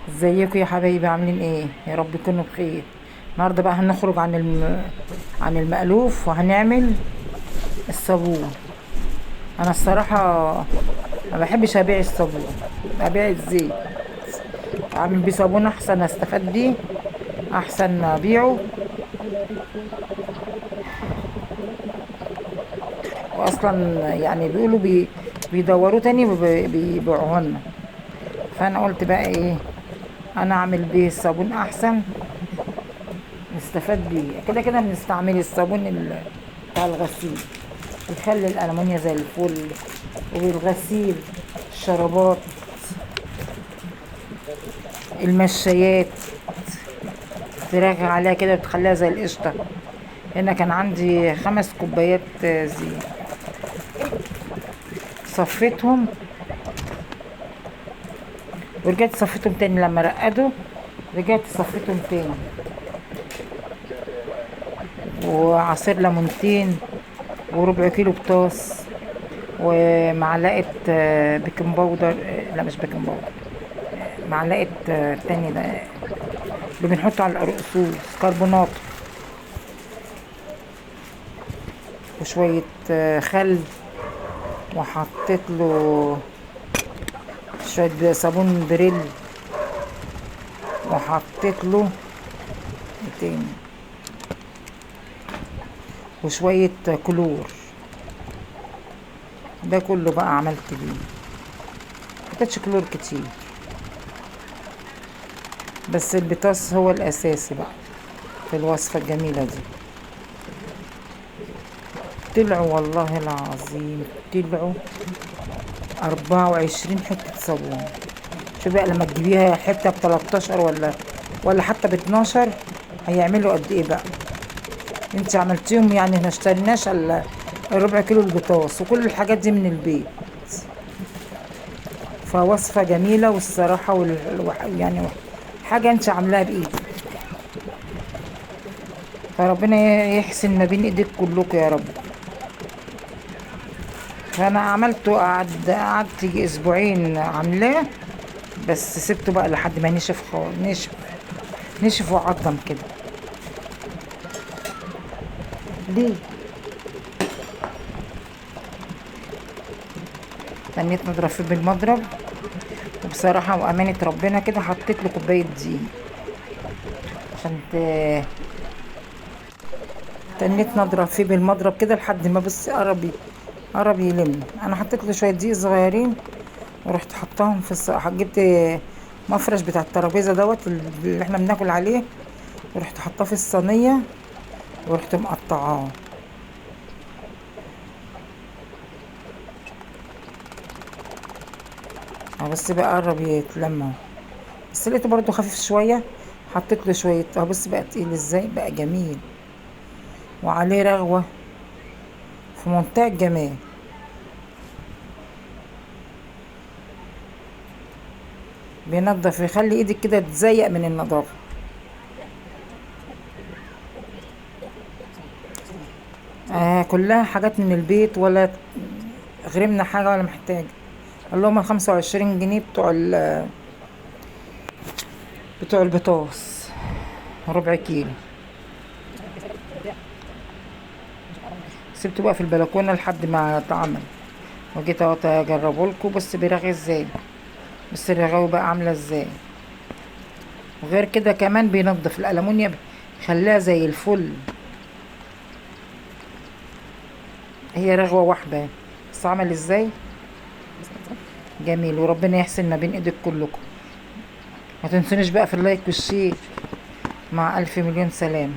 ازيكم يا حبايبي، عاملين ايه؟ يا رب تكونوا بخير. النهارده بقى هنخرج عن المألوف وهنعمل الصابون. انا الصراحه ما بحبش ابيع الصابون، ابيع الزيت. اعمل بيه صابون احسن، استفاد بيه احسن ما ابيعه. واصلا يعني بيقولوا بيدوروا تاني وبيبيعوه لنا. فانا قلت بقى ايه، انا اعمل بيه الصابون احسن، نستفاد بيه. كده كده بنستعمل الصابون بتاع الغسيل، بيخلي الألمونيا زي الفل. والغسيل، الشرابات، المشايات، تراغي عليها كده بتخليها زي القشطة. هنا كان عندي 5 كوبايات زيت، صفيتهم ورجعت صفيتهم تاني لما رقدوا. رجعت صفيتهم تاني، وعصير ليمونتين، وربع كيلو بطاس، ومعلقة بيكنج باودر. لا مش بيكنج باودر، معلقة تاني ده اللي بنحطه على القرقسوس، كربونات. وشوية خل، وحطيت له شوية صابون بريل، وحطيت له إيه تاني، وشوية كلور. ده كله بقى عملت بيه، محطيتش كلور كتير، بس البطاطس هو الأساسي بقى في الوصفة الجميلة دي. طلعوا والله العظيم، طلعوا 24 حتة صابون. شوف بقى لما تجيبيها حتة ب13 ولا حتى ب12، هيعملوا قد ايه بقى؟ انت عملتيهم يعني، ما اشتريناش الا ربع كيلو البطاطس، وكل الحاجات دي من البيت. فوصفة جميلة والصراحة يعني حاجة انت عاملاها بايدك، فربنا يحسن ما بين ايديك كلكم يا رب. فانا عملته، قعدت يجي اسبوعين عاملاه، بس سبته بقى لحد ما نشف خالص، نشف وعضم كده. ليه؟ تنيت نضرب فيه بالمضرب، وبصراحة وأمانة ربنا كده حطيت له كوباية دقيق عشان تنيت نضرب فيه بالمضرب كده لحد ما بص قرب يلم. أنا حطيت له شوية دقيق صغيرين، ورحت حطاهم في جبت مفرش بتاع الترابيزة دوت اللي احنا بناكل عليه، ورحت حطاه في الصينية، ورحت مقطعاه. بس بقى قرب يتلم اهو، بس لقيته برضو خفيف شوية. حطيت له شوية بص بقى تقيل ازاي، بقى جميل وعليه رغوة في منتهى الجمال. بينضف، يخلي ايدك كده تزيق من النظافة. كلها حاجات من البيت، ولا غرمنا حاجة ولا محتاجة. اللهم 25 جنيه بتوع البطاطس، ربع كيلو. سبته بقى في البلكونة لحد ما اتعمل، وجيت اجربه لكم. بص بيرغي ازاي، بص الرغاوي بقى عاملة ازاي. وغير كده كمان بينضف الألمونيا، خلاها زي الفل. هي رغوة واحدة بس عمل ازاي جميل. وربنا يحسن ما بين ايدك كلكم. ما تنسونيش بقى في اللايك والشير. مع ألف مليون سلام.